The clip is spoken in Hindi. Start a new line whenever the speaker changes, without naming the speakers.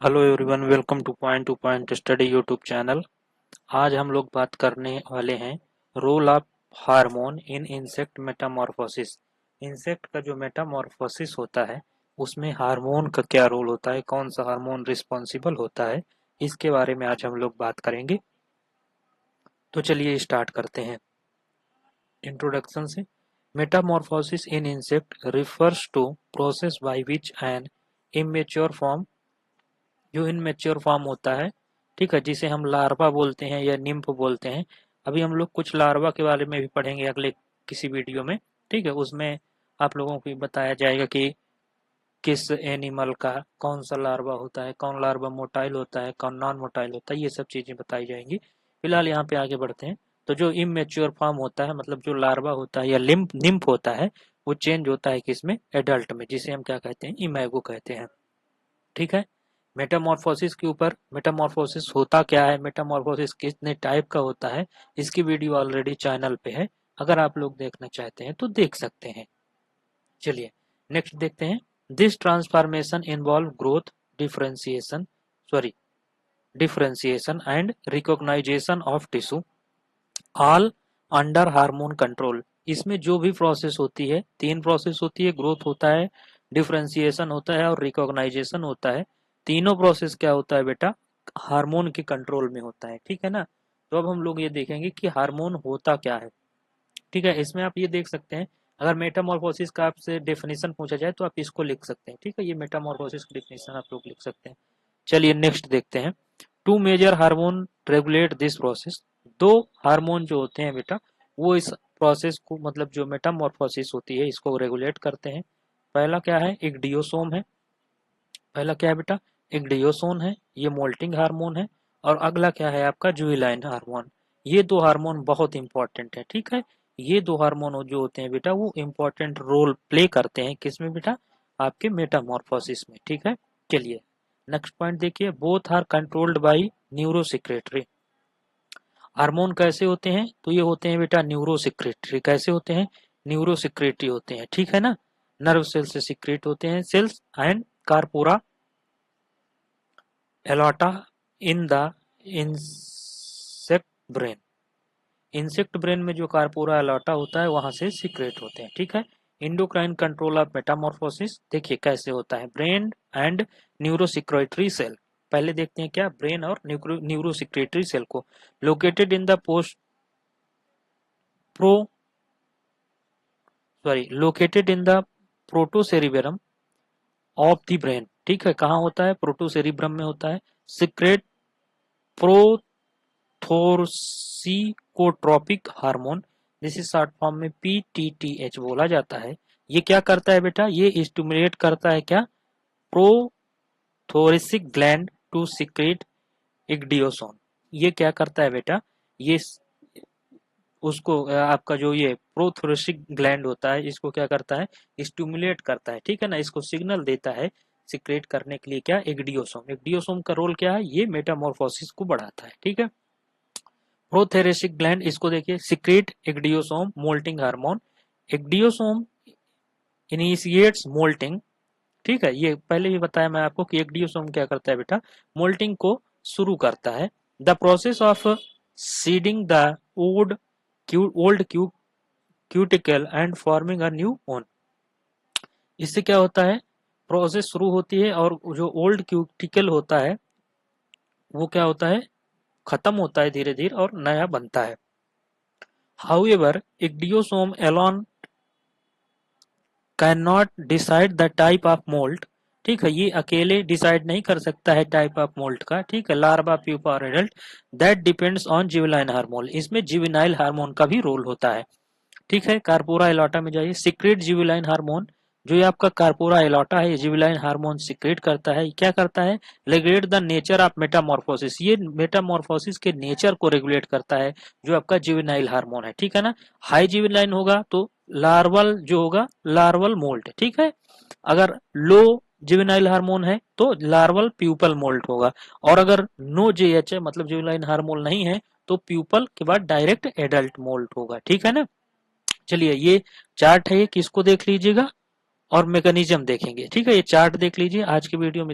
Hello everyone, welcome to point study YouTube channel. आज हम लोग बात करने वाले हैं role of hormone in insect metamorphosis. Insect का जो मेटामॉर्फोसिस होता है उसमें हार्मोन का क्या रोल होता है, कौन सा हार्मोन रिस्पॉन्सिबल होता है, इसके बारे में आज हम लोग बात करेंगे। तो चलिए स्टार्ट करते हैं इंट्रोडक्शन से। Metamorphosis in insect refers to process by which an immature form, जो इनमेच्योर फॉर्म होता है, ठीक है, जिसे हम लार्वा बोलते हैं या निम्फ बोलते हैं। अभी हम लोग कुछ लार्वा के बारे में भी पढ़ेंगे अगले किसी वीडियो में, ठीक है। उसमें आप लोगों को बताया जाएगा कि किस एनिमल का कौन सा लार्वा होता है, कौन लार्वा मोटाइल होता है, कौन नॉन मोटाइल होता है, ये सब चीजें बताई जाएंगी। फिलहाल यहाँ पे आगे बढ़ते हैं। तो जो इमेच्योर फॉर्म होता है, मतलब जो लार्वा होता है या लिम्फ निम्फ होता है, वो चेंज होता है किसमें, एडल्ट में, जिसे हम क्या कहते हैं, इमैगो कहते हैं, ठीक है। मेटामॉर्फोसिस के ऊपर, मेटामॉर्फोसिस होता क्या है, मेटामॉर्फोसिस कितने टाइप का होता है, इसकी वीडियो ऑलरेडी चैनल पे है। अगर आप लोग देखना चाहते हैं तो देख सकते हैं। चलिए नेक्स्ट देखते हैं। This transformation involve growth, differentiation sorry differentiation and recognization of tissue, all under hormone control. इसमें जो भी प्रोसेस होती है, तीन प्रोसेस होती है, ग्रोथ होता है, डिफरेंशिएशन होता है और रिकॉग्नाइजेशन होता है। तीनों प्रोसेस क्या होता है बेटा, हार्मोन के कंट्रोल में होता है, ठीक है ना। तो अब हम लोग ये देखेंगे कि हार्मोन होता क्या है, ठीक है। इसमें आप ये देख सकते हैं, अगर मेटामॉर्फोसिस का आपसे डेफिनेशन पूछा जाए तो आप इसको लिख सकते हैं, ठीक है। ये मेटामॉर्फोसिस की डेफिनेशन आप लोग लिख सकते हैं। चलिए नेक्स्ट देखते हैं। Two major hormone regulate this process. दो हार्मोन जो होते हैं बेटा, वो इस प्रोसेस को, मतलब जो मेटामॉर्फोसिस होती है, इसको रेगुलेट करते हैं। पहला क्या है, एक डियोसोम है। पहला क्या है बेटा, एक डियोसोन है, ये मोल्टिंग हार्मोन है। और अगला क्या है आपका, जुइलाइन हार्मोन। ये दो हार्मोन बहुत इंपॉर्टेंट है, ठीक है। ये दो हार्मोन जो होते हैं बेटा, वो इंपॉर्टेंट रोल प्ले करते हैं किसमें बेटा, आपके मेटामॉर्फोसिस में, ठीक है। चलिए नेक्स्ट पॉइंट देखिए। Both are controlled by neurosecretory. Hormone कैसे होते हैं, तो ये होते हैं बेटा न्यूरोसेक्रेटरी। कैसे होते हैं, न्यूरोसेक्रेटरी होते हैं, ठीक है ना। नर्व सेल से सिक्रेट होते हैं, cells and corpora allata in the insect brain. Insect brain में जो कार्पोरा एलॉटा होता है वहां से सीक्रेट होते हैं, ठीक है। इंडोक्राइन कंट्रोल ऑफ मेटामॉर्फोसिस देखिए कैसे होता है। ब्रेन एंड न्यूरोसिक्रेटरी सेल, पहले देखते हैं क्या, ब्रेन और न्यूरोसिक्रेटरी सेल को। Located in the post pro located in the protocerebrum of the brain, ठीक है। कहाँ होता है, प्रोटोसेरिब्रम में होता है। सिक्रेट प्रोथोर्सिकोट्रोपिक हार्मोन, जिसे शॉर्ट फॉर्म में पीटीटीएच बोला जाता है। ये क्या करता है बेटा, ये स्टिमुलेट करता है क्या, प्रोथोरिसिक ग्लैंड टू सिक्रेट इग्डियोसोन। ये क्या करता है बेटा, ये उसको आपका जो ये प्रोथोरिसिक ग्लैंड होता है, इसको क्या करता है, स्टिमुलेट करता है, ठीक है ना। इसको सिग्नल देता है सिक्रेट करने के लिए क्या, एग्डियोसोम। एग्डियोसोम का रोल क्या है, ये मेटामॉर्फोसिस को बढ़ाता है, ठीक है। प्रोथेरेसिक ग्लैंड, इसको देखिए, secrete ecdysone moulting hormone. Ecdysone initiates moulting, ठीक है। ये पहले भी बताया मैं आपको कि एग्डियोसोम क्या करता है बेटा, मोल्टिंग को शुरू करता है। The process of seeding the old old cuticle and forming a new own. इससे क्या होता है, प्रोसेस शुरू होती है और जो ओल्ड क्यूटिकल होता है वो क्या होता है, खत्म होता है धीरे धीरे और नया बनता है। However, ichthyosome alone cannot decide the type of molt, ठीक है। ये अकेले डिसाइड नहीं कर सकता है टाइप ऑफ मोल्ट का, ठीक है, लार्वा प्यूपा और adult. That depends on juvenile hormone, इसमें जिवेनाइल हार्मोन का भी रोल होता है, ठीक है। कार्पोरा एलॉटा में जाइए, सिक्रेट जिबुलाइन हार्मोन। जो ये आपका कार्पोरा एलॉटा है, ये जिबुलाइन हार्मोन सिक्रेट करता है। क्या करता है, regulate the nature of Metamorphosis, ये मेटामॉर्फोसिस के नेचर को रेगुलेट करता है जो आपका जिवेनाइल हार्मोन है, ठीक है ना। हाई जिबुलाइन होगा तो लार्वल जो होगा, लार्वल मोल्ट, ठीक है। अगर लो जिवेनाइल हार्मोन है तो लार्वल प्यूपल मोल्ट होगा। और अगर नो जेएच है, मतलब जिवेनाइल हार्मोन नहीं है, तो प्यूपल के बाद डायरेक्ट एडल्ट मोल्ट होगा, ठीक है ना। चलिए ये चार्ट है, ये किसको देख लीजिएगा और मैकेनिज्म देखेंगे, ठीक है। ये चार्ट देख लीजिए आज की वीडियो में।